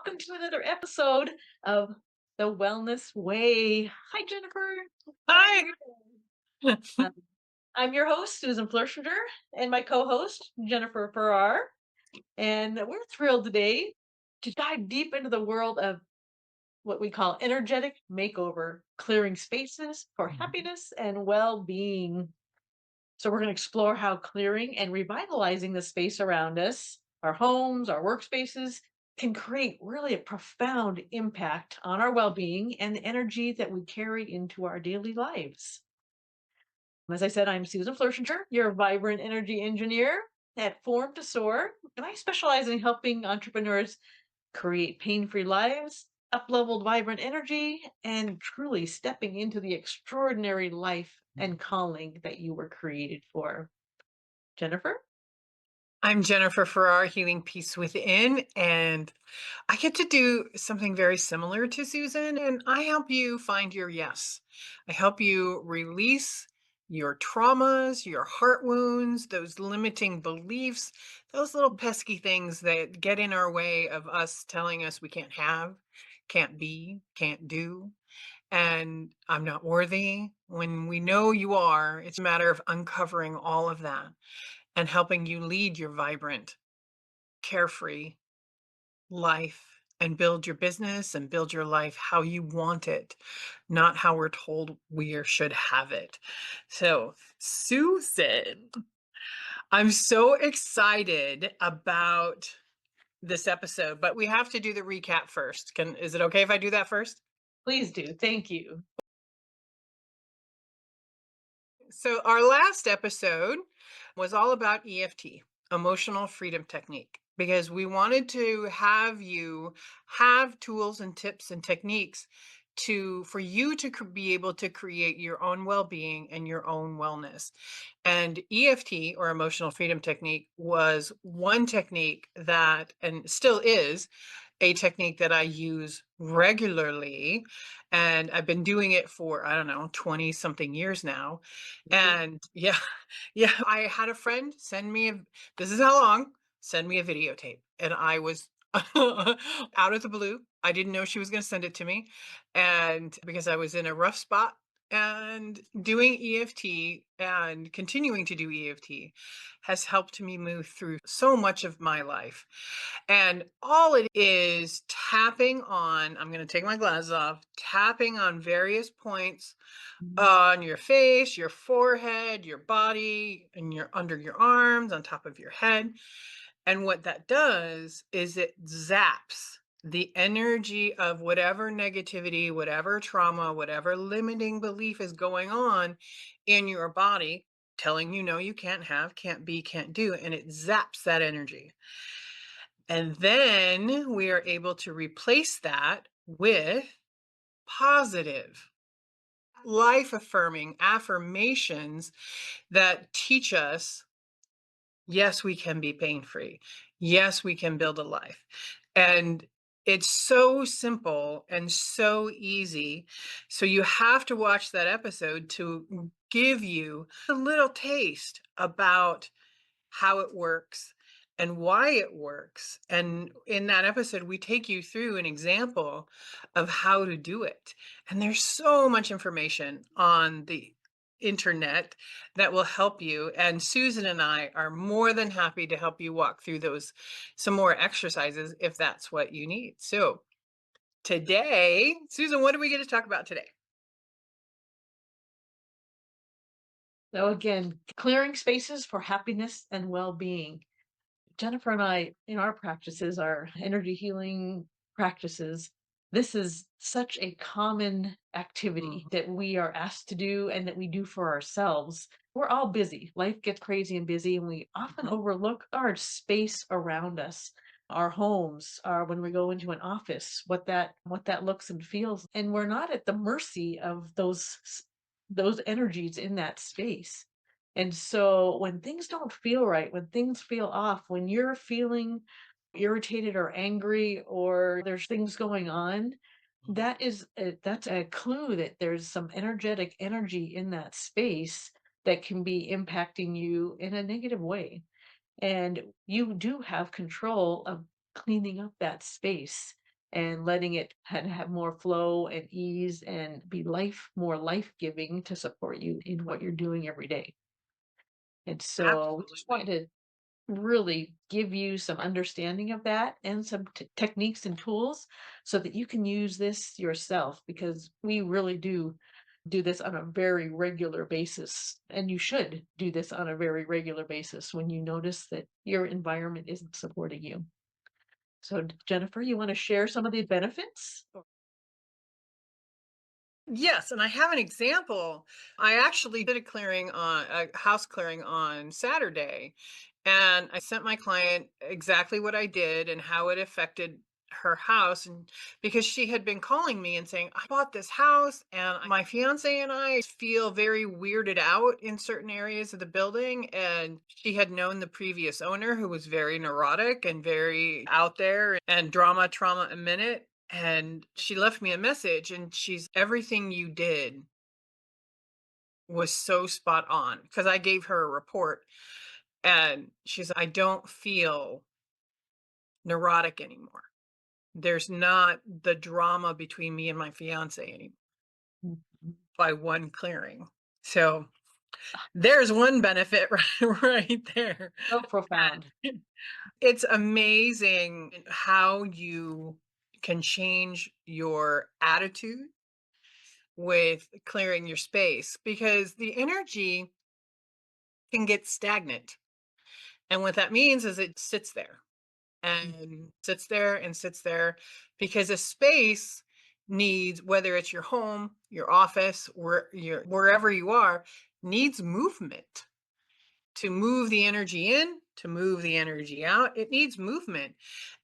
welcome to another episode of The Wellness Way. Hi, Jennifer. How are Hi. you? Um, I'm your host, Susan Flerchinger, and my co host, Jennifer Farrar. And we're thrilled today to dive deep into the world of what we call energetic makeover, clearing spaces for Mhm. happiness and well being. So, we're going to explore how clearing and revitalizing the space around us, our homes, our workspaces, can create really a profound impact on our well being and the energy that we carry into our daily lives. As I said, I'm Susan Flershinger, your vibrant energy engineer at Form to Soar, and I specialize in helping entrepreneurs create pain free lives, up leveled vibrant energy, and truly stepping into the extraordinary life and calling that you were created for. Jennifer? I'm Jennifer Farrar, Healing Peace Within, and I get to do something very similar to Susan, and I help you find your yes. I help you release your traumas, your heart wounds, those limiting beliefs, those little pesky things that get in our way of us telling us we can't have, can't be, can't do. And I'm not worthy. When we know you are, it's a matter of uncovering all of that and helping you lead your vibrant, carefree life and build your business and build your life how you want it, not how we're told we or should have it. So, Susan, I'm so excited about this episode, but we have to do the recap first. Is it okay if I do that first? Please do. Thank you. So, our last episode was all about EFT, emotional freedom technique, because we wanted to have you have tools and tips and techniques to for you to be able to create your own well-being and your own wellness. And EFT, or emotional freedom technique, was one technique that, and still is, a technique that I use regularly. And I've been doing it for, I don't know, 20 something years now. Wow. And yeah, yeah, I had a friend send me this is how long, send me a videotape. And I was out of the blue. I didn't know she was going to send it to me. And because I was in a rough spot, and doing EFT and continuing to do EFT has helped me move through so much of my life. And all it is tapping on, I'm going to take my glasses off, tapping on various points on your face, your forehead, your body, and your under your arms, on top of your head. And what that does is it zaps the energy of whatever negativity, whatever trauma, whatever limiting belief is going on in your body, telling you no, you can't have, can't be, can't do. And it zaps that energy. And then we are able to replace that with positive, life affirming affirmations that teach us, yes, we can be pain free. Yes, we can build a life. And it's so simple and so easy. So you have to watch that episode to give you a little taste about how it works and why it works. And in that episode, we take you through an example of how to do it. And there's so much information on the internet that will help you. And Susan and I are more than happy to help you walk through those, some more exercises if that's what you need. So today, Susan, what do we get to talk about today? So, again, clearing spaces for happiness and well being. Jennifer and I, in our practices, our energy healing practices, this is such a common activity Mhm. that we are asked to do and that we do for ourselves. We're all busy. Life gets crazy and busy, and we often overlook our space around us, our homes, when we go into an office, what that looks and feels, and we're not at the mercy of those energies in that space. And so when things don't feel right, when things feel off, when you're feeling irritated or angry or there's things going on, that's a clue that there's some energetic energy in that space that can be impacting you in a negative way. And you do have control of cleaning up that space. and letting it have more flow and ease and be more life giving to support you in what you're doing every day. And so we just Absolutely. wanted to really give you some understanding of that and some techniques and tools so that you can use this yourself, because we really do this on a very regular basis, and you should do this on a very regular basis when you notice that your environment isn't supporting you. So Jennifer, you want to share some of the benefits? Yes, and I have an example. I actually did a house clearing on Saturday, and I sent my client exactly what I did and how it affected her house. And because she had been calling me and saying, I bought this house, and my fiance and I feel very weirded out in certain areas of the building. And she had known the previous owner, who was very neurotic and very out there and drama, trauma a minute. And she left me a message, and she's, everything you did was so spot on, because I gave her a report. And she's, I don't feel neurotic anymore. There's not the drama between me and my fiance anymore Mhm. by one clearing. So there's one benefit right there. So profound. And it's amazing how you can change your attitude with clearing your space, because the energy can get stagnant. And what that means is it sits there and sits there and sits there, because a space needs, whether it's your home, your office, wherever you are, needs movement. To move the energy in, to move the energy out, it needs movement.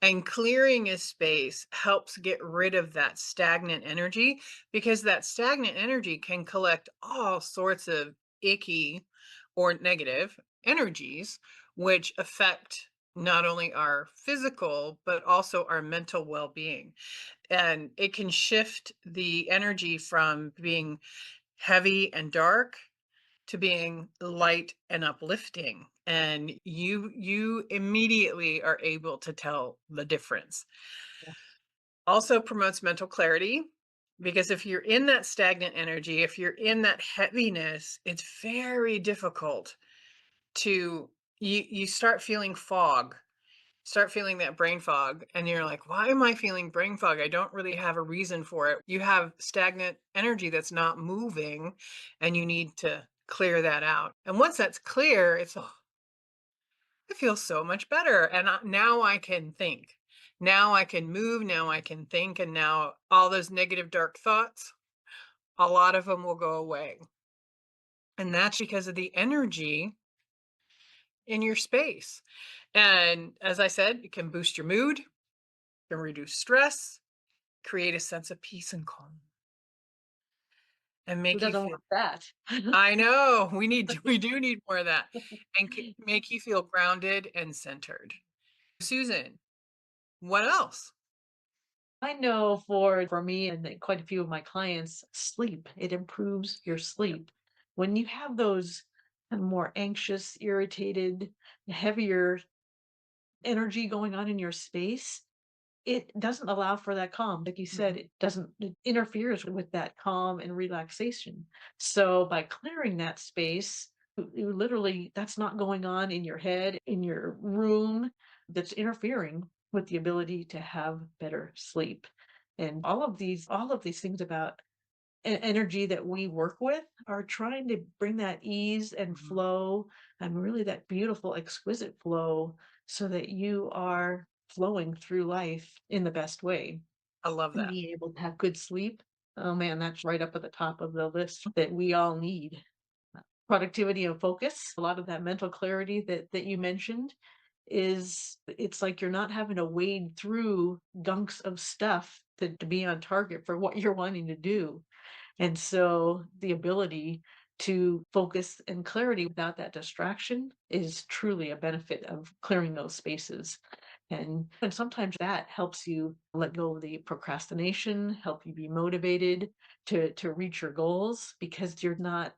And clearing a space helps get rid of that stagnant energy, because that stagnant energy can collect all sorts of icky or negative energies, which affect not only our physical, but also our mental well being. And it can shift the energy from being heavy and dark to being light and uplifting, and you immediately are able to tell the difference. Also promotes mental clarity, because if you're in that stagnant energy, if you're in that heaviness, it's very difficult to, you start feeling fog, start feeling that brain fog, and you're like, why am I feeling brain fog? I don't really have a reason for it. You have stagnant energy that's not moving, and you need to clear that out. And once that's clear, it's, oh, I feel so much better. And now I can think. Now I can move. Now I can think. And now all those negative, dark thoughts, a lot of them will go away. And that's because of the energy in your space. And as I said, it can boost your mood, can reduce stress, create a sense of peace and calm, and Who make you doesn't feel, want that? I know, we do need more of that, and make you feel grounded and centered. Susan, what else? I know for me and quite a few of my clients, sleep, it improves your sleep. When you have those kind of more anxious, irritated, heavier energy going on in your space, it doesn't allow for that calm. Like you said, Mhm. it interferes with that calm and relaxation. So by clearing that space, you literally, that's not going on in your head, in your room, that's interfering with the ability to have better sleep. And all of these things about energy that we work with are trying to bring that ease and Mhm. flow, and really that beautiful, exquisite flow, so that you are flowing through life in the best way I love and that. being able to have good sleep. Oh man, that's right up at the top of the list that we all need. Productivity and focus, a lot of that mental clarity that you mentioned, it's like you're not having to wade through gunks of stuff to be on target for what you're wanting to do. And so the ability to focus and clarity without that distraction is truly a benefit of clearing those spaces. And sometimes that helps you let go of the procrastination, help you be motivated to reach your goals, because you're not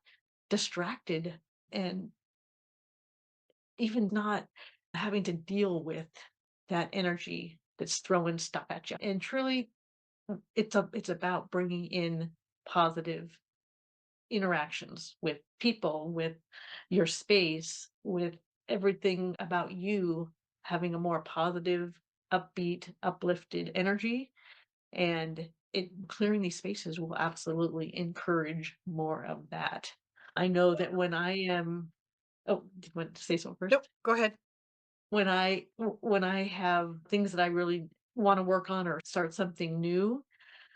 distracted, and even not having to deal with that energy. that's throwing stuff at you. And truly, it's about bringing in positive interactions with people, with your space, with everything about you having a more positive, upbeat, uplifted energy. And it clearing these spaces will absolutely encourage more of that. I know that when I am oh, do you want to say so Nope, first? go ahead. When I have things that I really wanna work on or start something new,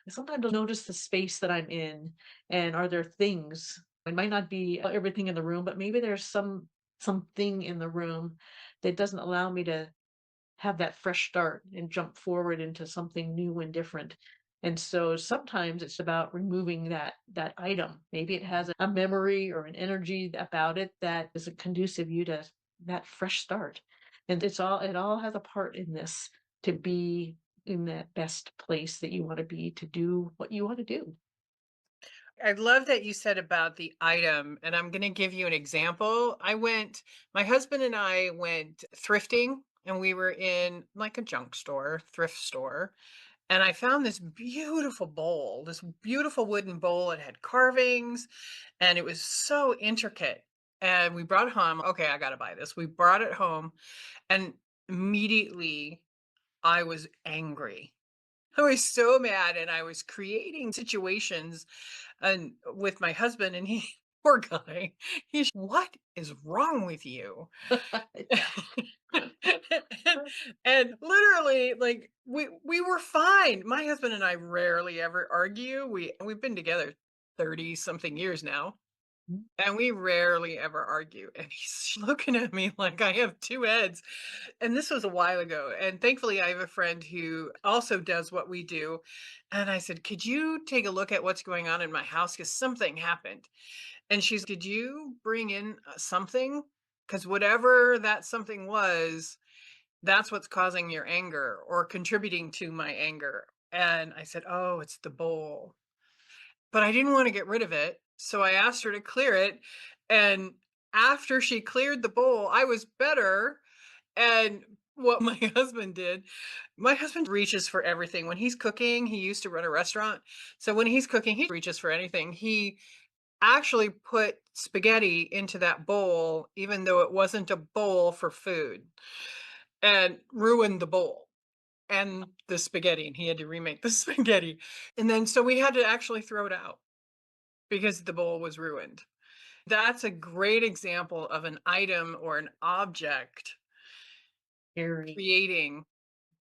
sometimes I'll notice the space that I'm in, and are there things, it might not be everything in the room, but maybe there's something in the room that doesn't allow me to have that fresh start and jump forward into something new and different. And so sometimes it's about removing that item. Maybe it has a memory or an energy about it that isn't conducive you to that fresh start. And it all has a part in this to be in that best place that you want to be to do what you want to do. I love that you said about the item, and I'm going to give you an example. My husband and I went thrifting, and we were in like a junk store, thrift store, and I found this beautiful bowl, this beautiful wooden bowl. It had carvings, and it was so intricate. And we brought it home. Okay, I got to buy this. We brought it home, and immediately I was angry. I was so mad, and I was creating situations and with my husband, and he poor guy, "What is wrong with you?" Yeah. And literally, like, we were fine. My husband and I rarely ever argue. We've been together 30 something years now, and we rarely ever argue, and he's looking at me like I have 2 heads, and this was a while ago, and thankfully, I have a friend who also does what we do, and I said, "Could you take a look at what's going on in my house? Because something happened." And she's, "Did you bring in, something? Because whatever that something was, that's what's causing your anger or contributing to my anger." And I said, "Oh, it's the bowl." But I didn't wanna get rid of it, so I asked her to clear it, and after she cleared the bowl, I was better, and what my my husband reaches for everything. When he's cooking, he used to run a restaurant, so when he's cooking, he reaches for anything. He actually put spaghetti into that bowl, even though it wasn't a bowl for food, and ruined the bowl and the spaghetti, and he had to remake the spaghetti, and then so we had to actually throw it out because the bowl was ruined. That's a great example of an item or an object Scary. creating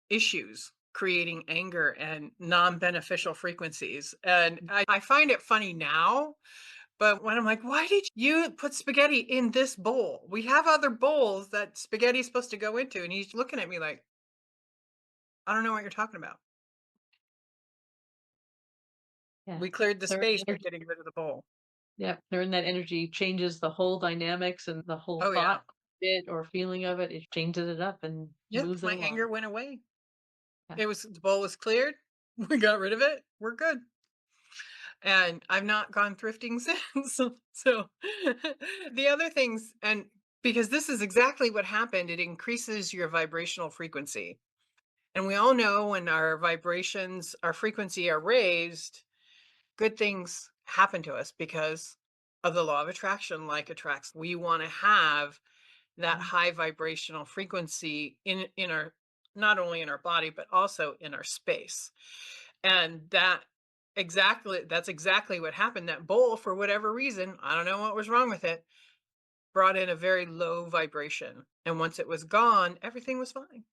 issues, creating anger and non-beneficial frequencies. And I find it funny now, but when I'm like, why did you put spaghetti in this bowl? We have other bowls that spaghetti is supposed to go into. And he's looking at me like, I don't know what you're talking about. Yeah. We cleared the Their space by energy, getting rid of the bowl. yeah, clearing that energy changes the whole dynamics and the whole Oh, yeah. thought bit or feeling of it. It changes it up and Yep. moves it My along. anger went away. Yeah. The bowl was cleared. We got rid of it. We're good. And I've not gone thrifting since. So the other things, and because this is exactly what happened, it increases your vibrational frequency. And we all know when our vibrations, our frequency are raised, good things happen to us because of the law of attraction, like attracts. We want to have that Mhm. high vibrational frequency in our, not only in our body but also in our space. And that's exactly what happened. That bowl, for whatever reason, I don't know what was wrong with it, brought in a very low vibration, and once it was gone, everything was fine.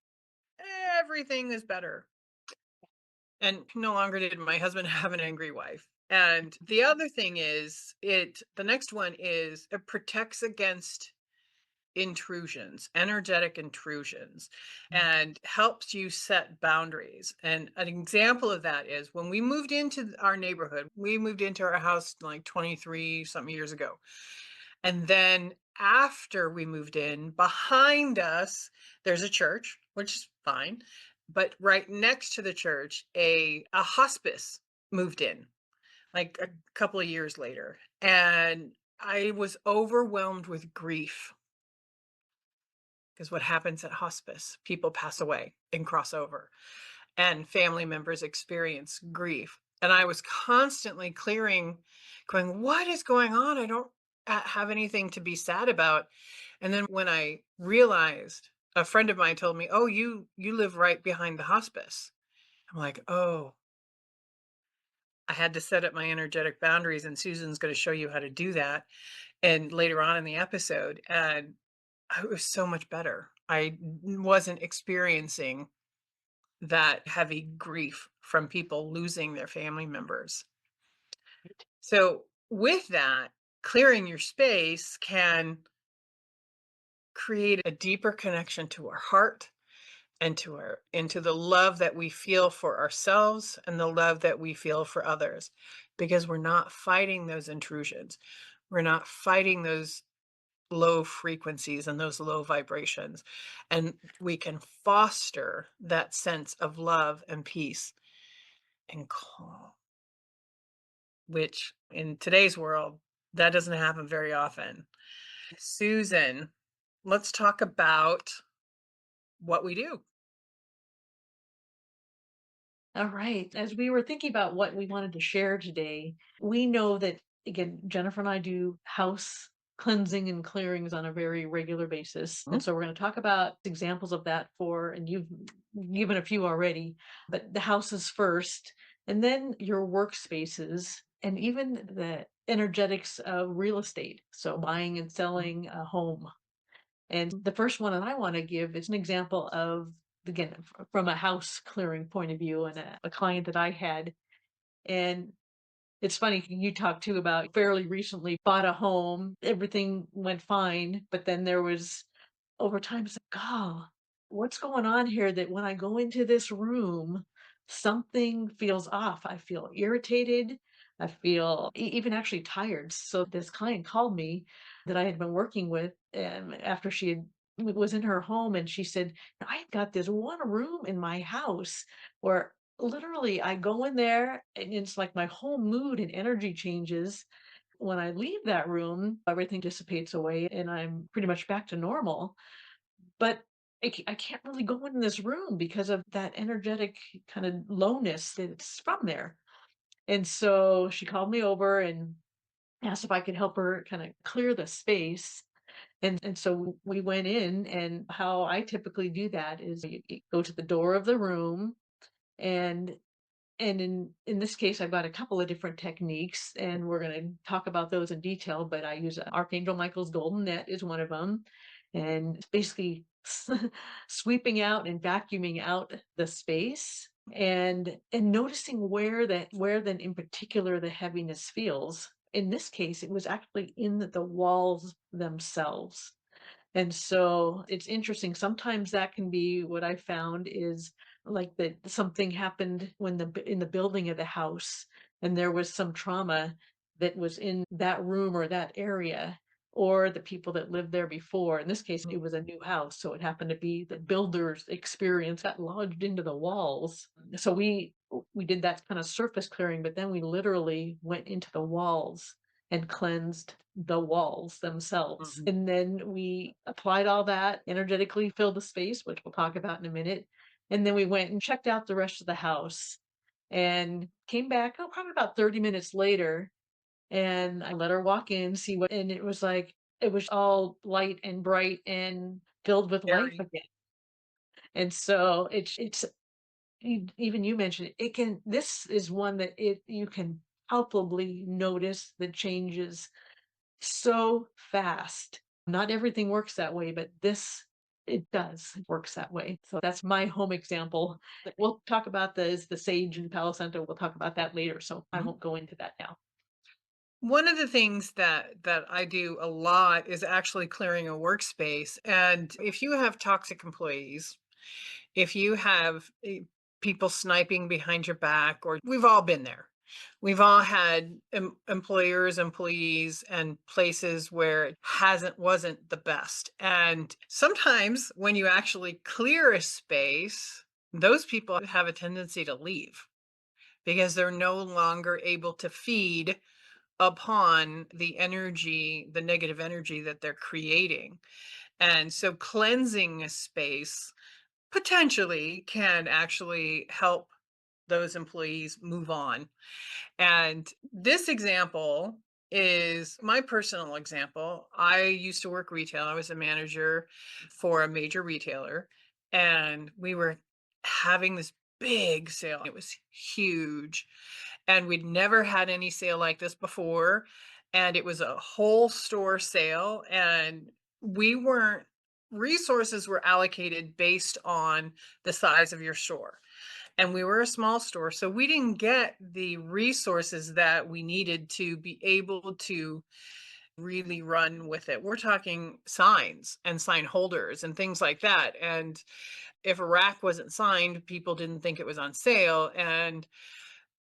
Everything is better. And no longer did my husband have an angry wife. And the other thing is, the next one is it protects against intrusions, energetic intrusions, and helps you set boundaries. And an example of that is when we moved into our neighborhood, we moved into our house like 23 something years ago. And then after we moved in, behind us, there's a church, which is fine. But right next to the church, a hospice moved in like a couple of years later. And I was overwhelmed with grief Because what happens at hospice, people pass away and cross over, and family members experience grief. And I was constantly clearing, going, "What is going on? I don't have anything to be sad about." And then when I realized, a friend of mine told me, "Oh, you live right behind the hospice." I'm like, "Oh, I had to set up my energetic boundaries, and Susan's going to show you how to do that." And later on in the episode, and it was so much better. Wasn't experiencing that heavy grief from people losing their family members. So, with that, clearing your space can create a deeper connection to our heart and to our into the love that we feel for ourselves and the love that we feel for others, because we're not fighting those intrusions. We're not fighting those low frequencies and those low vibrations, and we can foster that sense of love and peace and calm, which in today's world, that doesn't happen very often. Susan, let's talk about what we do. All right. As we were thinking about what we wanted to share today, we know that, again, Jennifer and I do house cleansing and clearings on a very regular basis. Mhm. And so we're going to talk about examples of that and you've given a few already, but the houses first, and then your workspaces, and even the energetics of real estate. So buying and selling a home. And the first one that I want to give is an example of, again, from a house clearing point of view, and a client that I had. And it's funny, you talked too about fairly recently bought a home, everything went fine, but then there was over time, it's like, "Oh, what's going on here that when I go into this room, something feels off." I feel irritated. I feel even actually tired. So this client called me that I had been working with, after she had was in her home, and she said, "I've got this one room in my house where literally I go in there and it's like my whole mood and energy changes. When I leave that room, everything dissipates away and I'm pretty much back to normal, but I can't really go in this room because of that energetic kind of lowness that's from there." And so she called me over and asked if I could help her kind of clear the space. And so we went in, and how I typically do that is you go to the door of the room, and in this case, I've got a couple of different techniques, and we're going to talk about those in detail. But I use Archangel Michael's golden net is one of them, and it's basically sweeping out and vacuuming out the space, and noticing where then in particular the heaviness feels. In this case, it was actually in the walls themselves. And so it's interesting. Sometimes that can be what I found is like that something happened when in the building of the house, and there was some trauma that was in that room or that area, or the people that lived there before. In this case, it was a new house, so it happened to be the builder's experience got lodged into the walls. So we did that kind of surface clearing, but then we literally went into the walls and cleansed the walls themselves. Mhm. And then we applied all that, energetically filled the space, which we'll talk about in a minute. And then we went and checked out the rest of the house and came back, oh, probably about 30 minutes later. And I let her walk in, see what, and it was like, it was all light and bright and filled with life Very. again. And so even you mentioned it, this is one that you can palpably notice the changes so fast. Not everything works that way, but this, it does, it works that way. So that's my home example. But we'll talk about the sage and Palo Santo. We'll talk about that later, so I Mhm. won't go into that now. One of the things that I do a lot is actually clearing a workspace. And if you have toxic employees, if you have people sniping behind your back, or we've all been there. We've all had employers, employees, and places where it wasn't the best. And sometimes when you actually clear a space, those people have a tendency to leave because they're no longer able to feed upon the energy, the negative energy that they're creating. And so cleansing a space potentially can actually help those employees move on. And this example is my personal example. I used to work retail. I was a manager for a major retailer, and we were having this big sale. It was huge, and we'd never had any sale like this before. And it was a whole store sale, and we weren't resources were allocated based on the size of your store, and we were a small store, so we didn't get the resources that we needed to be able to really run with it. We're talking signs and sign holders and things like that. And if a rack wasn't signed, people didn't think it was on sale. And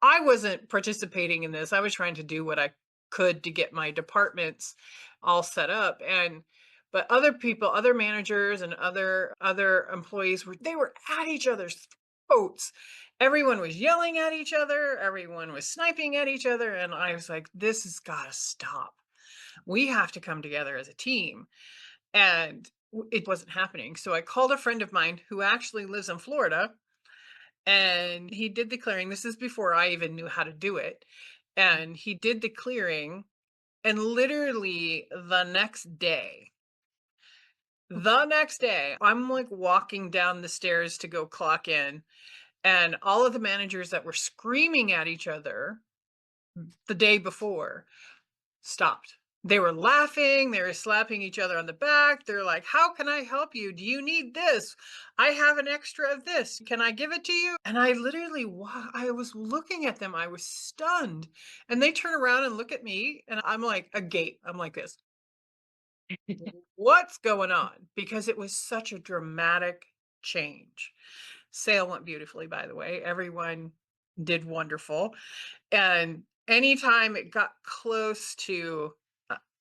I wasn't participating in this. I was trying to do what I could to get my departments all set up. And but other people, other managers and other employees were at each other's throats. Everyone was yelling at each other, everyone was sniping at each other, and I was like, this has got to stop. We have to come together as a team. And it wasn't happening. So I called a friend of mine who actually lives in Florida, and he did the clearing. This is before I even knew how to do it. And he did the clearing, and literally the next day, I'm like walking down the stairs to go clock in, and all of the managers that were screaming at each other the day before stopped. They were laughing, they were slapping each other on the back. They're like, "How can I help you? Do you need this? I have an extra of this. Can I give it to you?" And I literally I was looking at them, I was stunned. And they turn around and look at me, and I'm like agape. I'm like this. What's going on? Because it was such a dramatic change. Sale went beautifully, by the way. Everyone did wonderful. And anytime it got close to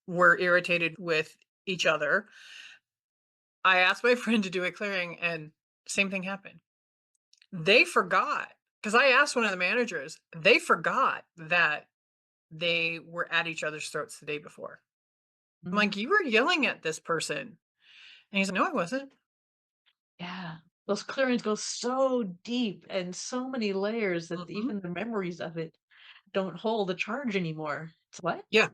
we're irritated with each other, I asked my friend to do a clearing, and same thing happened. They forgot because I asked one of the managers, they forgot that they were at each other's throats the day before. I'm Mhm. like, you were yelling at this person. And he's like, no, I wasn't. Yeah. Those clearings go so deep and so many layers that Mhm. even the memories of it don't hold a charge anymore. It's what? Yeah,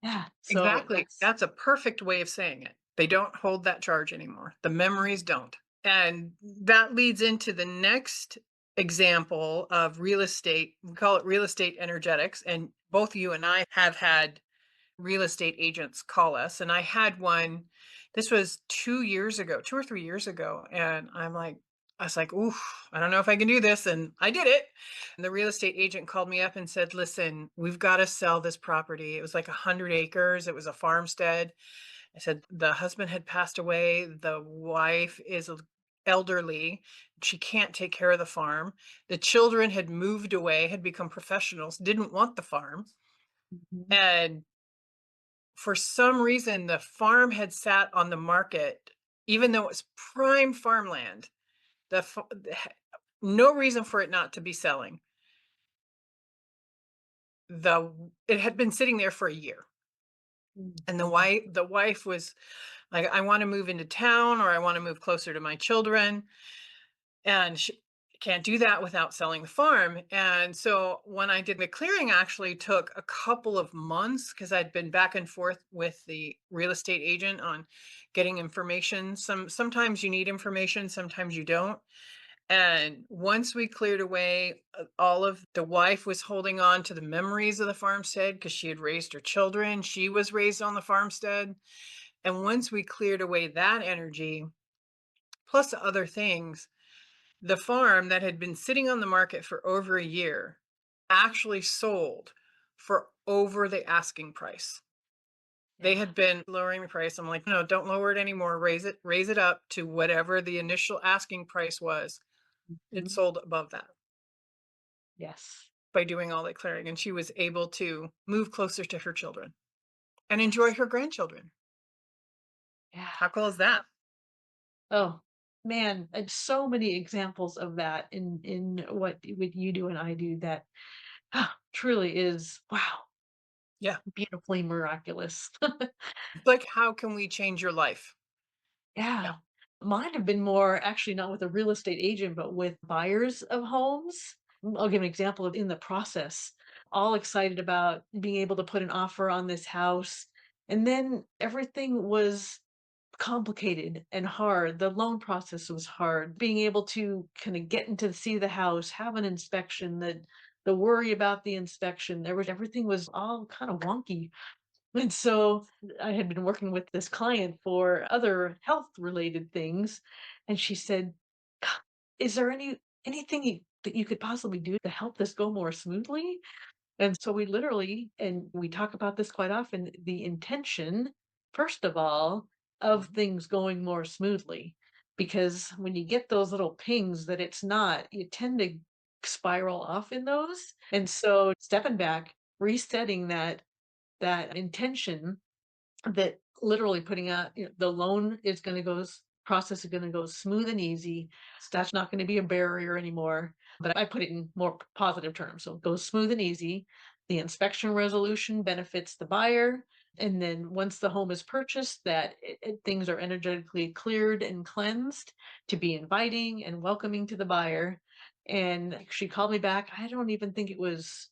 Yeah. So exactly. that's That's a perfect way of saying it. They don't hold that charge anymore. The memories don't. And that leads into the next example of real estate. We call it real estate energetics. And both you and I have had real estate agents call us. And I had one, this was 2 years ago, 2 or 3 years ago. And I was like, oof, I don't know if I can do this. And I did it. And the real estate agent called me up and said, listen, we've got to sell this property. It was like 100 acres, it was a farmstead. I said the husband had passed away. The wife is elderly. She can't take care of the farm. The children had moved away, had become professionals, didn't want the farm. Mhm. And for some reason, the farm had sat on the market, even though it was prime farmland. No reason for it not to be selling. It had been sitting there for a year. And Mhm. the wife was like, I want to move into town, or I want to move closer to my children. And she can't do that without selling the farm. And so when I did the clearing, actually took a couple of months because I'd been back and forth with the real estate agent on getting information. Sometimes you need information, sometimes you don't. And once we cleared away all of the wife was holding on to the memories of the farmstead because she had raised her children. She was raised on the farmstead. And once we cleared away that energy, plus other things, the farm that had been sitting on the market for over a year actually sold for over the asking price. They Yeah. had been lowering the price. I'm like, no, don't lower it anymore. Raise it up to whatever the initial asking price was. It Mhm. sold above that Yes. by doing all that clearing. And she was able to move closer to her children and enjoy Yes. her grandchildren. Yeah. How cool is that? Oh, man, and so many examples of that in what you do and I do that truly is, wow, Yeah. beautifully miraculous. Like, how can we change your life? Yeah. Yeah. Mine have been more actually not with a real estate agent, but with buyers of homes. I'll give an example of in the process, all excited about being able to put an offer on this house. And then everything was complicated and hard. The loan process was hard. Being able to kind of get into see the house, have an inspection, the worry about the inspection. There was everything was all kind of wonky. And so I had been working with this client for other health related things. And she said, "God, is there anything that you could possibly do to help this go more smoothly?" And so we literally, and we talk about this quite often, the intention, first of all, of Mhm. things going more smoothly. Because when you get those little pings that it's not, you tend to spiral off in those. And so stepping back, resetting that intention, that literally putting out, the loan is going to go process is going to go smooth and easy. So that's not going to be a barrier anymore. But I put it in more positive terms. So it goes smooth and easy. The inspection resolution benefits the buyer. And then once the home is purchased, that things are energetically cleared and cleansed to be inviting and welcoming to the buyer. And she called me back. I don't even think it was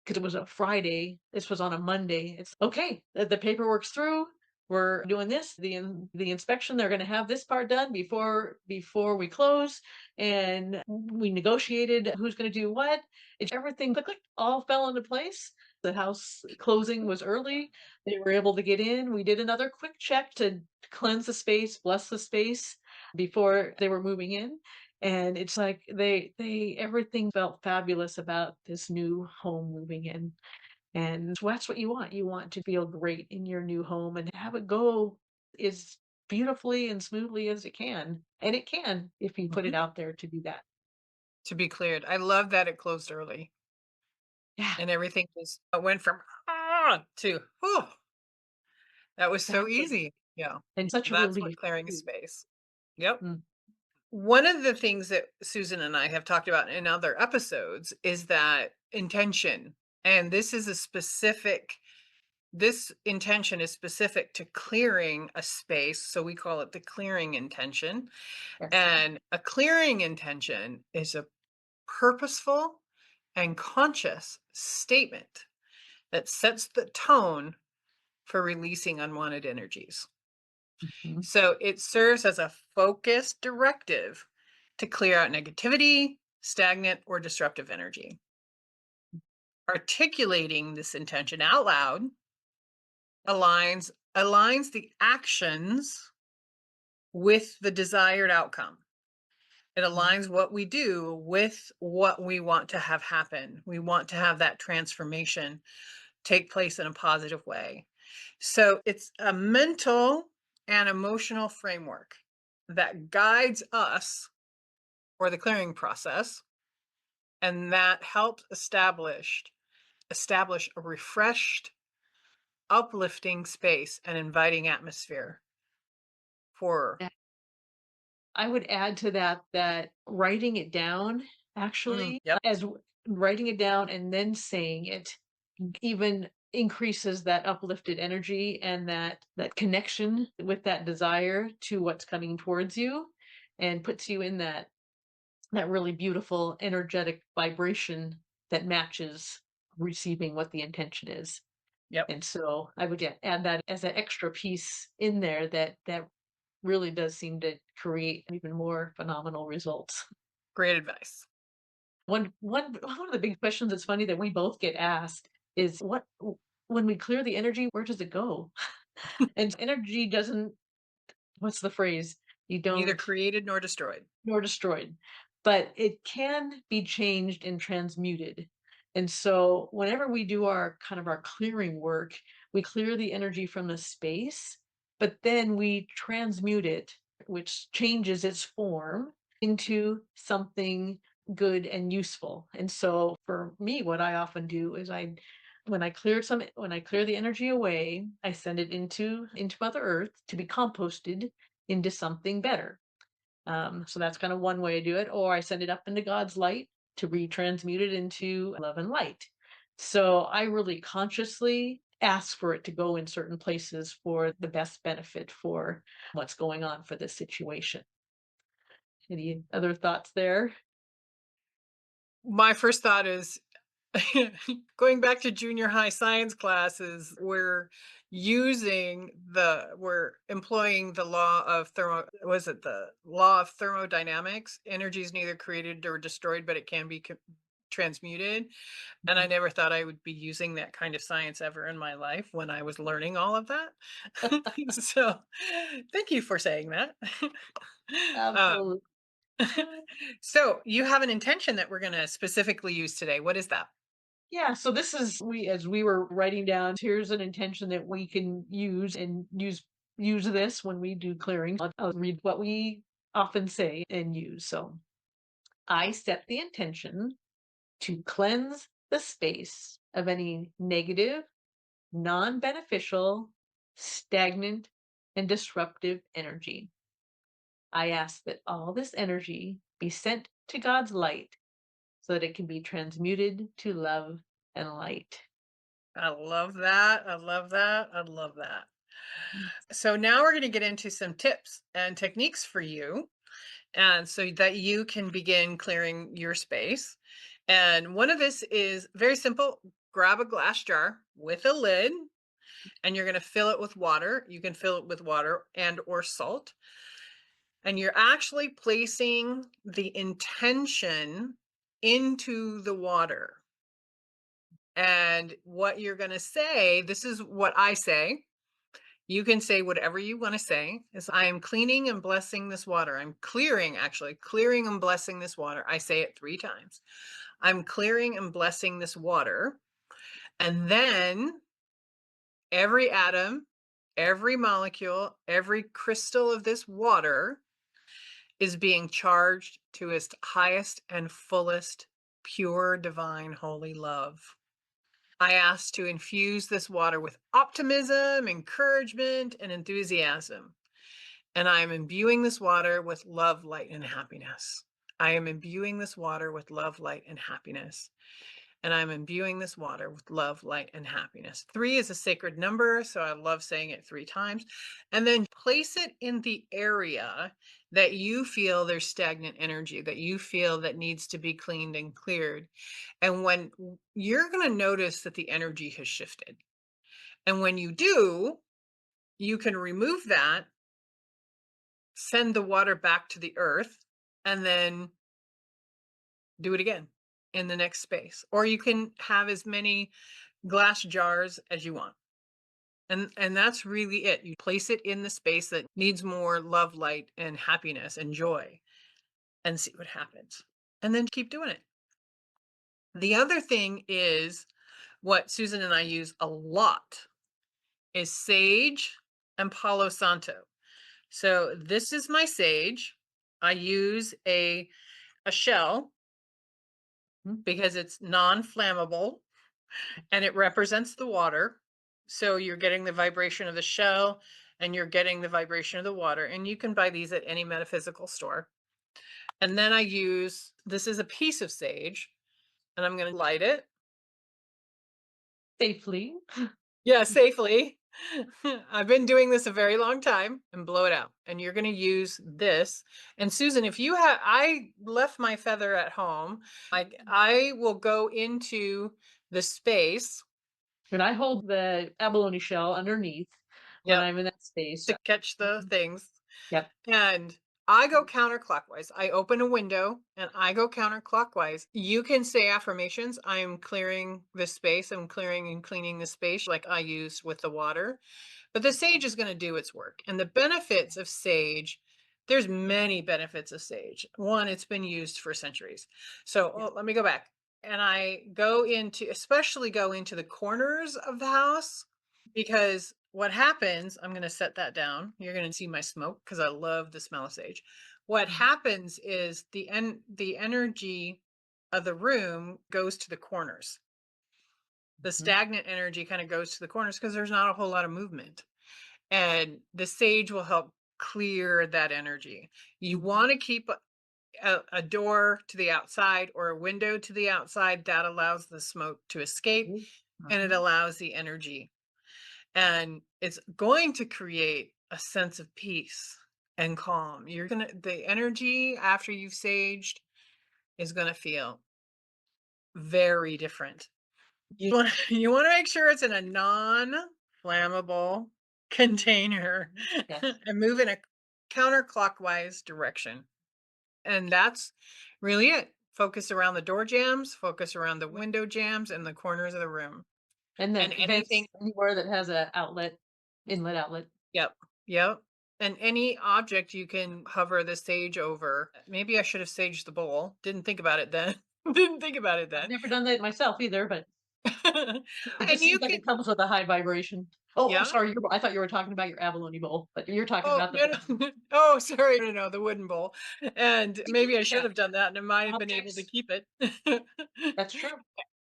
because it was a Friday. This was on a Monday. It's okay. The paperwork's through. We're doing this. The inspection. They're going to have this part done before we close, and we negotiated who's going to do what. It's everything. Click, click, all fell into place. The house closing was early. They were able to get in. We did another quick check to cleanse the space, bless the space before they were moving in. And it's like they everything felt fabulous about this new home moving in. And so that's what you want. You want to feel great in your new home and have it go as beautifully and smoothly as it can. And it can if you put it Mhm. out there to do that. To be cleared. I love that it closed early Yeah, and everything just went from to that was so exactly. easy. Yeah. And such a That's what relief clearing a too. space. Yep. Mm, One of the things that Susan and I have talked about in other episodes is that intention. And this intention is specific to clearing a space. So we call it the clearing intention. yes. And a clearing intention is a purposeful and conscious statement that sets the tone for releasing unwanted energies. Mhm. So it serves as a focused directive to clear out negativity, stagnant, or disruptive energy. Articulating this intention out loud aligns the actions with the desired outcome. It Mhm. aligns what we do with what we want to have happen. We want to have that transformation take place in a positive way. So it's a mental and emotional framework that guides us for the clearing process, and that helps establish a refreshed, uplifting space and inviting atmosphere for I would add to that that writing it down actually, yep, writing it down and then saying it even increases that uplifted energy and that connection with that desire to what's coming towards you and puts you in that really beautiful energetic vibration that matches receiving what the intention is. yep, And so I would, yeah, add that as an extra piece in there that really does seem to create even more phenomenal results. great advice. One of the big questions that's funny that we both get asked is when we clear the energy, where does it go? And energy doesn't, what's the phrase? You Neither don't, created nor destroyed. nor destroyed, but it can be changed and transmuted. And so whenever we do our kind of our clearing work, we clear the energy from the space, but then we transmute it, which changes its form into something good and useful. And so for me, what I often do is when I clear the energy away, I send it into Mother Earth to be composted into something better. So that's kind of one way I do it, or I send it up into God's light to retransmute it into love and light. So I really consciously ask for it to go in certain places for the best benefit for what's going on for this situation. Any other thoughts there? My first thought is going back to junior high science classes, we're employing the law of was it the law of thermodynamics? Energy is neither created or destroyed, but it can be transmuted. And I Mhm. never thought I would be using that kind of science ever in my life when I was learning all of that. So thank you for saying that. um, Absolutely. so you have an intention that we're going to specifically use today. What is that? Yeah, so this is we as we were writing down, here's an intention that we can use and use this when we do clearing. I'll read what we often say and use. So I set the intention to cleanse the space of any negative, non-beneficial, stagnant, and disruptive energy. I ask that all this energy be sent to God's light so that it can be transmuted to love and light. I love that. I love that. I love that. So now we're going to get into some tips and techniques for you, and so that you can begin clearing your space. And one of this is very simple. Grab a glass jar with a lid, and you're going to fill it with water. You can fill it with water and or salt. And you're actually placing the intention into the water. And what you're going to say, this is what I say. You can say whatever you want to say. Is I am cleaning and blessing this water. I'm clearing, actually, clearing and blessing this water. I say it 3 times. I'm clearing and blessing this water. And then every atom, every molecule, every crystal of this water is being charged to its highest and fullest pure divine holy love. I ask to infuse this water with optimism, encouragement, and enthusiasm. And I am imbuing this water with love, light, and happiness. I am imbuing this water with love, light, and happiness. And I'm imbuing this water with love, light, and happiness. 3 is a sacred number, so I love saying it 3 times. And then place it in the area that you feel there's stagnant energy, that you feel that needs to be cleaned and cleared. And when you're going to notice that the energy has shifted. And when you do, you can remove that, send the water back to the earth, and then do it again in the next space. Or you can have as many glass jars as you want. And that's really it. You place it in the space that needs more love, light, and happiness and joy, and see what happens. And then keep doing it. The other thing is what Susan and I use a lot is sage and Palo Santo. So this is my sage. I use a shell Mhm. because it's non-flammable and it represents the water. So you're getting the vibration of the shell and you're getting the vibration of the water. And you can buy these at any metaphysical store. And then I use this is a piece of sage, and I'm going to light it. Safely. Yeah, safely. I've been doing this a very long time, and blow it out. And you're going to use this. And Susan, if you have, I left my feather at home. I will go into the space. And I hold the abalone shell underneath when Yep, I'm in that space. to catch the Mhm. things. Yep. And I go counterclockwise. I open a window and I go counterclockwise. You can say affirmations. I am clearing this space. I'm clearing and cleaning the space like I used with the water. But the sage is going to do its work. And the benefits of sage, there's many benefits of sage. One, it's been used for centuries. So Yeah. let me go back. And I go into, especially go into the corners of the house because what happens, I'm going to set that down. You're going to see my smoke because I love the smell of sage. What Mhm. happens is the energy of the room goes to the corners. The Mhm. stagnant energy kind of goes to the corners because there's not a whole lot of movement. And the sage will help clear that energy. You Mhm. want to keep a door to the outside or a window to the outside that allows the smoke to escape Mhm. and it Mhm. allows the energy. and it's going to create a sense of peace and calm. The energy after you've saged is going to feel very different. You want to make sure it's in a non-flammable container Yes. and move in a counterclockwise direction. And that's really it. Focus around the door jambs, focus around the window jambs and the corners of the room. And And then anything. vents anywhere that has a inlet outlet. Yep. Yep. And any object you can hover the sage over. Maybe I should have saged the bowl. Didn't think about it then. Didn't think about it I've then. never done that myself either, but it And just you seems like can. it comes with a high vibration. Oh, Yeah. sorry, I thought you were talking about your abalone bowl, but you're talking Oh, about the no, no. Oh, sorry. No, no, the wooden bowl. And we can maybe I do should that. have done that and I might have been able to Objects. keep it. That's true.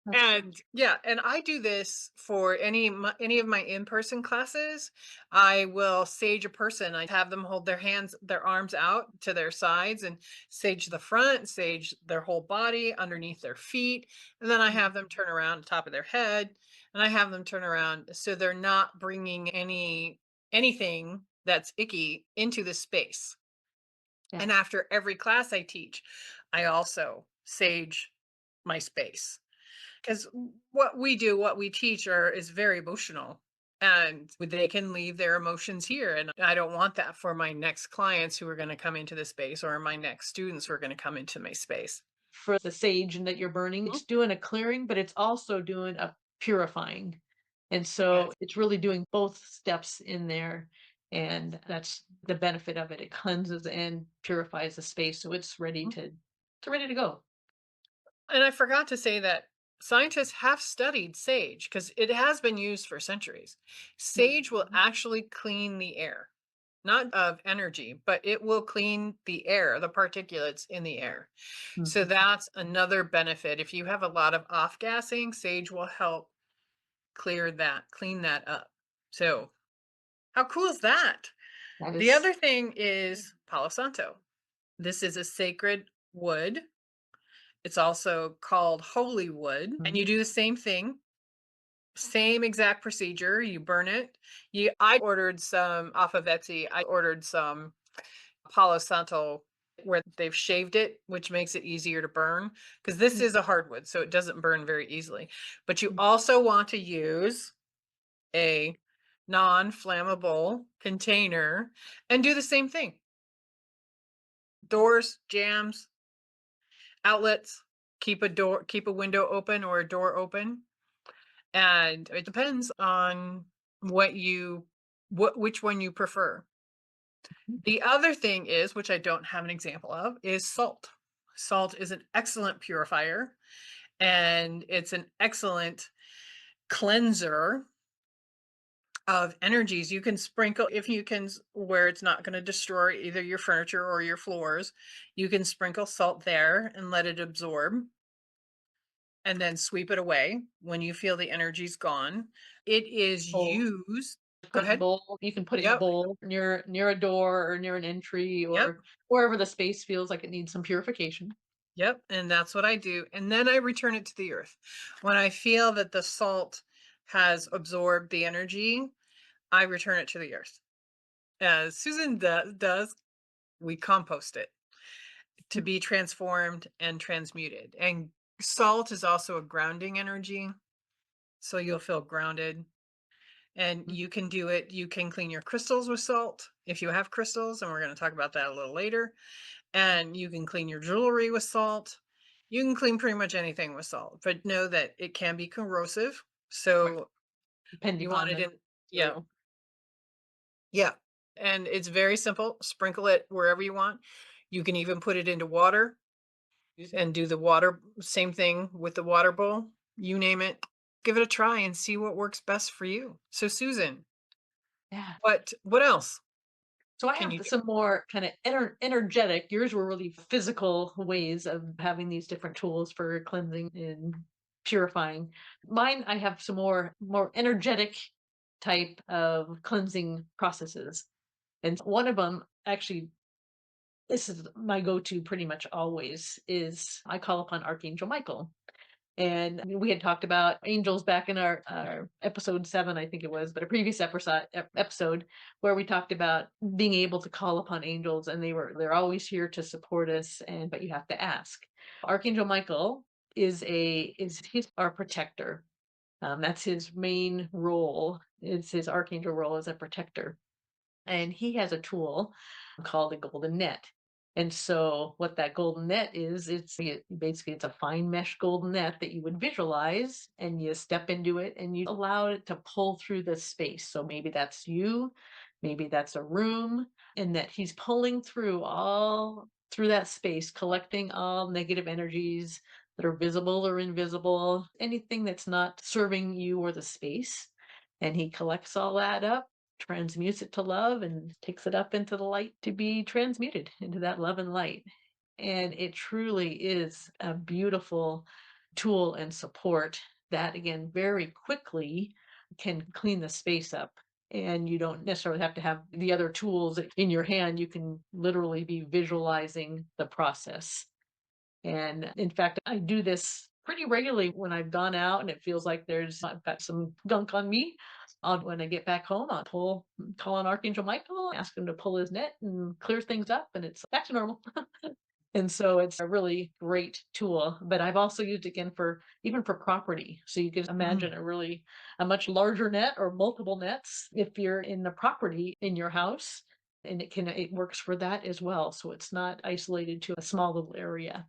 That's true. And yeah, and I do this for any of my in-person classes. I will sage a person. I have them hold their arms out to their sides and sage the front, sage their whole body underneath their feet, and then I Mhm. have them turn around top of their head, and I have them turn around so they're not bringing anything that's icky into the space. And Yes. after every class I teach, I also sage my space. 'Cause what we teach is very emotional, and they can leave their emotions here, and I don't want that for my next clients who are gonna come into the space or my next students who are gonna come into my space. For the sage and that you're burning, Mhm. it's doing a clearing, but it's also doing a purifying. And Yes. so it's really doing both steps in there. And that's the benefit of it. It cleanses and purifies the space so it's ready Mhm. to ready to go. And I forgot to say that scientists have studied sage because it has been used for centuries. Sage will Mhm. actually clean the air, not of energy, but it will clean the air, the particulates in the air. So Mhm. that's another benefit. If you have a lot of off gassing, sage will help clean that up. So how cool is that? That The is other thing is Palo Santo. This is a sacred wood. It's also called holy wood. And mhm. you do the same thing, same exact procedure. You burn it. I ordered some off of Etsy. I ordered some Palo Santo where they've shaved it, which makes it easier to burn because this is a hardwood, so it doesn't burn very easily. But you also want to use a non-flammable container and do the same thing. Doors, jams, outlets, keep a window open or a door open. And it depends on what you which one you prefer. The other thing is, which I don't have an example of, is salt. Salt is an excellent purifier and it's an excellent cleanser of energies. You can sprinkle if you can where it's not going to destroy either your furniture or your floors. You can sprinkle salt there and let it absorb and then sweep it away when you feel the energy's gone. It is Bowl. used. Go Put in a ahead. bowl. You can put it in a Yep. bowl near a door or near an entry Yep. or wherever the space feels like it needs some purification. Yep, and that's what I do, and then I return it to the earth. When I feel that the salt has absorbed the energy, I return it to the earth. As Susan does, we compost it to be transformed and transmuted. And salt is also a grounding energy, so you'll feel grounded. And Mhm. you can clean your crystals with salt if you have crystals, and we're going to talk about that a little later. And you can clean your jewelry with salt. You can clean pretty much anything with salt, but know that it can be corrosive. Right. So Depending you want on it the in, yeah, material. yeah. And it's very simple. Sprinkle it wherever you want. You can even put it into water and do the water, same thing with the water bowl. You name it. Give it a try and see what works best for you. So Susan, Yeah. what else So I can have you do? some more kind of energetic. Yours were really physical ways of having these different tools for cleansing and purifying. Mine, I have some more energetic type of cleansing processes. And one of them, actually, this is my go-to pretty much always, is I call upon Archangel Michael. And I mean, we had talked about angels back in our episode 7, I think it was, but a previous episode where we talked about being able to call upon angels, and they're always here to support us, and but you have to ask. Archangel Michael is he's our protector. That's his main role. It's his archangel role as a protector, and he has a tool called a golden net. And so what that golden net is, basically it's a fine mesh golden net that you would visualize, and you step into it and you allow it to pull through the space. So maybe that's you, maybe that's a room, and that he's pulling through all through that space, collecting all negative energies that are visible or invisible, anything that's not serving you or the space. And he collects all that up, transmutes it to love, and takes it up into the light to be transmuted into that love and light. And it truly is a beautiful tool and support that, again, very quickly can clean the space up. And you don't necessarily have to have the other tools in your hand. You can literally be visualizing the process. And in fact, I do this pretty regularly when I've gone out and it feels like I've got some gunk on me. When I get back home, call on Archangel Michael, ask him to pull his net and clear things up, and it's back to normal. And so it's a really great tool. But I've also used it again for even for property. So you can Mm. imagine a much larger net or multiple nets if you're in the property in your house. And it works for that as well. So it's not isolated to a small little area.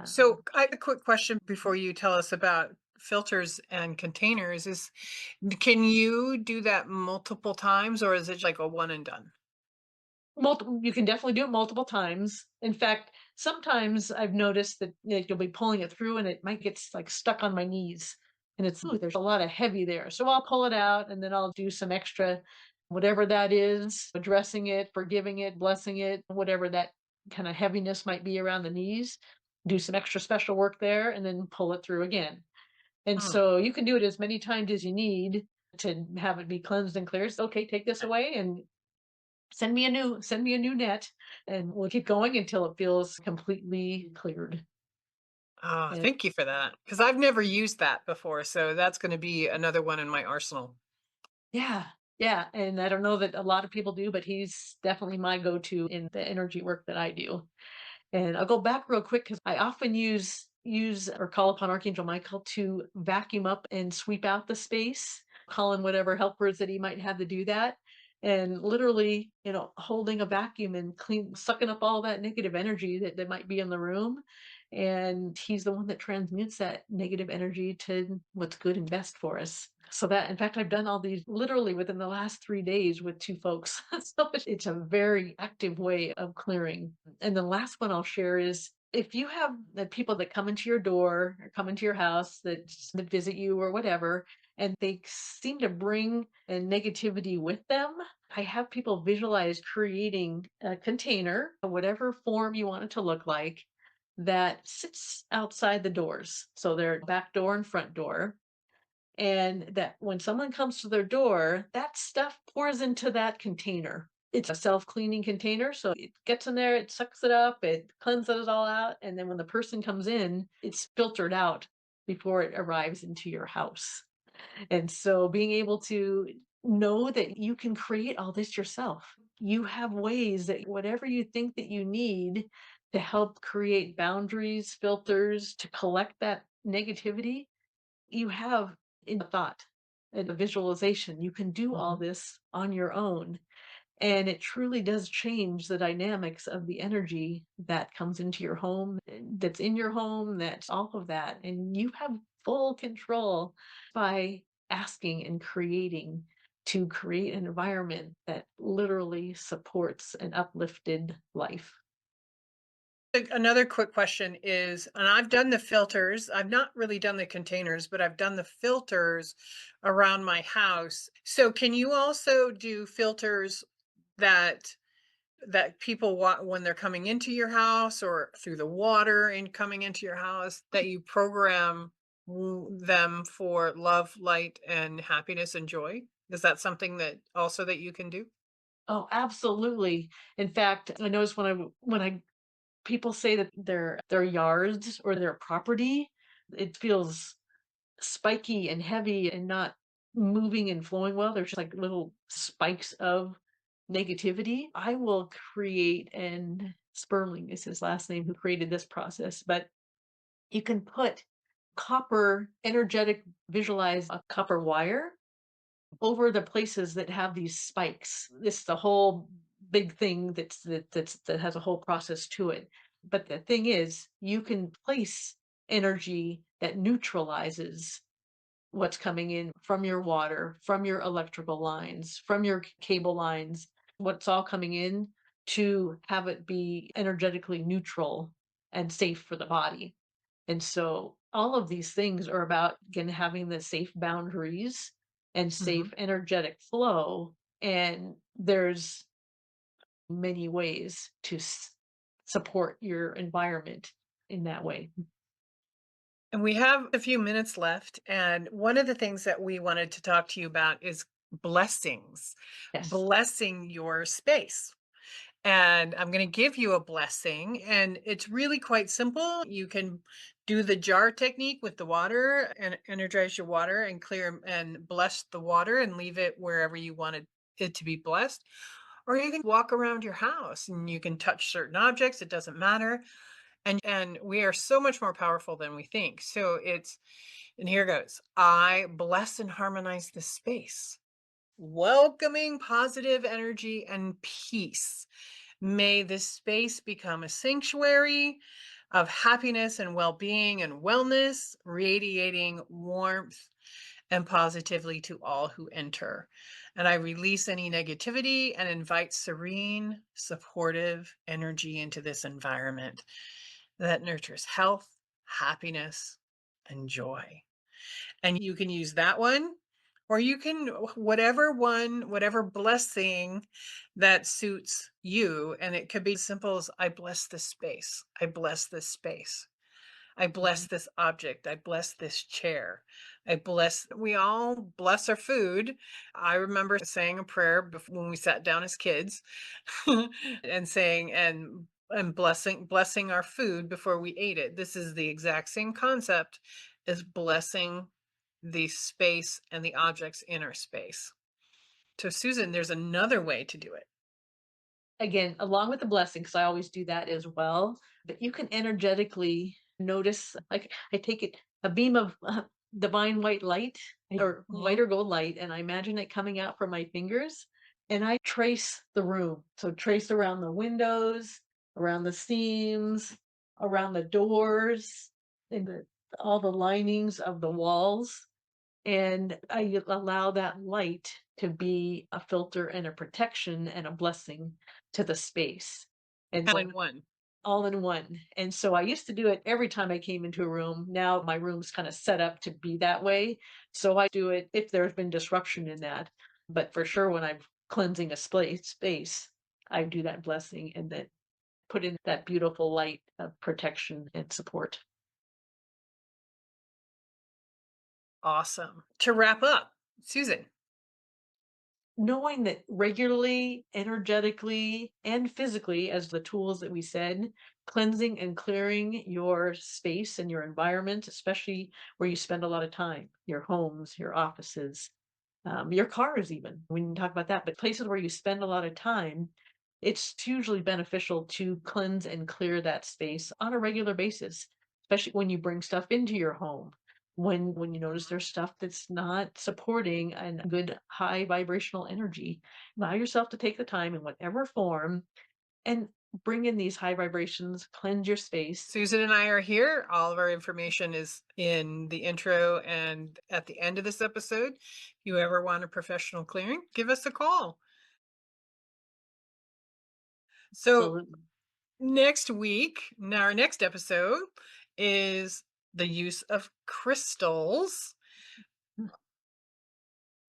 So Um, I have a quick question before you tell us about filters and containers is can you do that multiple times or is it like a one and done? Multiple you can definitely do it multiple times. In fact, sometimes I've noticed that, you'll be pulling it through and it might get like stuck on my knees. And ooh, there's a lot of heavy there. So I'll pull it out and then I'll do some extra, whatever that is, addressing it, forgiving it, blessing it, whatever that kind of heaviness might be around the knees. Do some extra special work there and then pull it through again. And Mm. so you can do it as many times as you need to have it be cleansed and cleared. So, okay, take this away and send me a new net, and we'll keep going until it feels completely cleared. Ah, And thank you for that. Because I've never used that before. So that's going to be another one in my arsenal. yeah, yeah, and I don't know that a lot of people do, but he's definitely my go-to in the energy work that I do. And I'll go back real quick because I often use or call upon Archangel Michael to vacuum up and sweep out the space, call in whatever helpers that he might have to do that. And literally, holding a vacuum and sucking up all that negative energy that might be in the room. And he's the one that transmutes that negative energy to what's good and best for us. So that, in fact, I've done all these literally within the last 3 days with two folks. So it's a very active way of clearing. And the last one I'll share is if you have the people that come into your door or come into your house that visit you or whatever, and they seem to bring a negativity with them, I have people visualize creating a container, whatever form you want it to look like, that sits outside the doors. So their back door and front door, and that when someone comes to their door, that stuff pours into that container. It's a self-cleaning container, so it gets in there, it sucks it up, it cleanses it all out, and then when the person comes in, it's filtered out before it arrives into your house. And so being able to know that you can create all this yourself. You have ways that whatever you think that you need to help create boundaries, filters, to collect that negativity, you have in a thought and a visualization. You can do all Mhm. this on your own. And it truly does change the dynamics of the energy that comes into your home, that's in your home, that's all of that. And you have full control by asking and creating to create an environment that literally supports an uplifted life. Another quick question is, and I've done the filters. I've not really done the containers, but I've done the filters around my house. So can you also do filters that people want when they're coming into your house or through the water and coming into your house that you program them for love, light, and happiness and joy? Is that something that also that you can do? Oh, absolutely. In fact, I notice when I people say that their yards or their property it feels spiky and heavy and not moving and flowing well. There's just like little spikes of negativity. I will create, and Sperling is his last name who created this process, but you can put copper energetic visualize a copper wire over the places that have these spikes. This the whole big thing that has a whole process to it. But the thing is, you can place energy that neutralizes what's coming in from your water, from your electrical lines, from your cable lines, what's all coming in to have it be energetically neutral and safe for the body. And so all of these things are about, again, having the safe boundaries and Mhm. safe energetic flow. And there's many ways to support your environment in that way. And we have a few minutes left. And one of the things that we wanted to talk to you about is blessings, Yes. blessing your space. And I'm going to give you a blessing. And it's really quite simple. You can do the jar technique with the water and energize your water and clear and bless the water and leave it wherever you wanted it to be blessed. Or you can walk around your house and you can touch certain objects. It doesn't matter. And we are so much more powerful than we think. So and here goes. I bless and harmonize this space, welcoming positive energy and peace. May this space become a sanctuary of happiness and well being and wellness, radiating warmth and positively to all who enter. And I release any negativity and invite serene, supportive energy into this environment that nurtures health, happiness, and joy. And you can use that one, or you can whatever one, whatever blessing that suits you. And it could be simple as I bless this space. I bless this space. I bless Mhm. this object. I bless this chair. We all bless our food. I remember saying a prayer when we sat down as kids and saying, and blessing our food before we ate it. This is the exact same concept as blessing the space and the objects in our space. So, Susan, there's another way to do it. Again, along with the blessing, because I always do that as well, but you can energetically notice, like I take it a beam of divine white light or white Mhm. or gold light, and I imagine it coming out from my fingers, and I trace the room. So trace around the windows, around the seams, around the doors, and all the linings of the walls, and I allow that light to be a filter and a protection and a blessing to the space. And All so in one. all in one. And so I used to do it every time I came into a room. Now my room's kind of set up to be that way. So I do it if there's been disruption in that. But for sure, when I'm cleansing a space, I do that blessing and then put in that beautiful light of protection and support. Awesome. To wrap up, Susan. Knowing that regularly, energetically, and physically, as the tools that we said, cleansing and clearing your space and your environment, especially where you spend a lot of time, your homes, your offices, your cars, even. We can talk about that, but places where you spend a lot of time, it's hugely beneficial to cleanse and clear that space on a regular basis, especially when you bring stuff into your home. When you notice there's stuff that's not supporting a good high vibrational energy, allow yourself to take the time in whatever form and bring in these high vibrations, cleanse your space. Susan and I are here. All of our information is in the intro and at the end of this episode. If you ever want a professional clearing, give us a call. So, Absolutely. next week, our next episode is the use of crystals.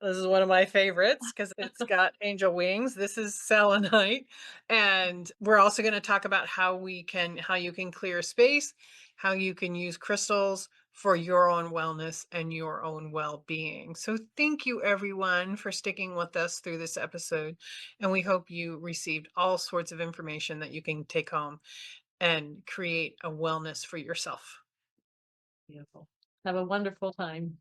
This is one of my favorites because it's got angel wings. This is selenite. And we're also going to talk about how you can clear space, how you can use crystals for your own wellness and your own well-being. So thank you everyone for sticking with us through this episode. And we hope you received all sorts of information that you can take home and create a wellness for yourself. Beautiful. Have a wonderful time.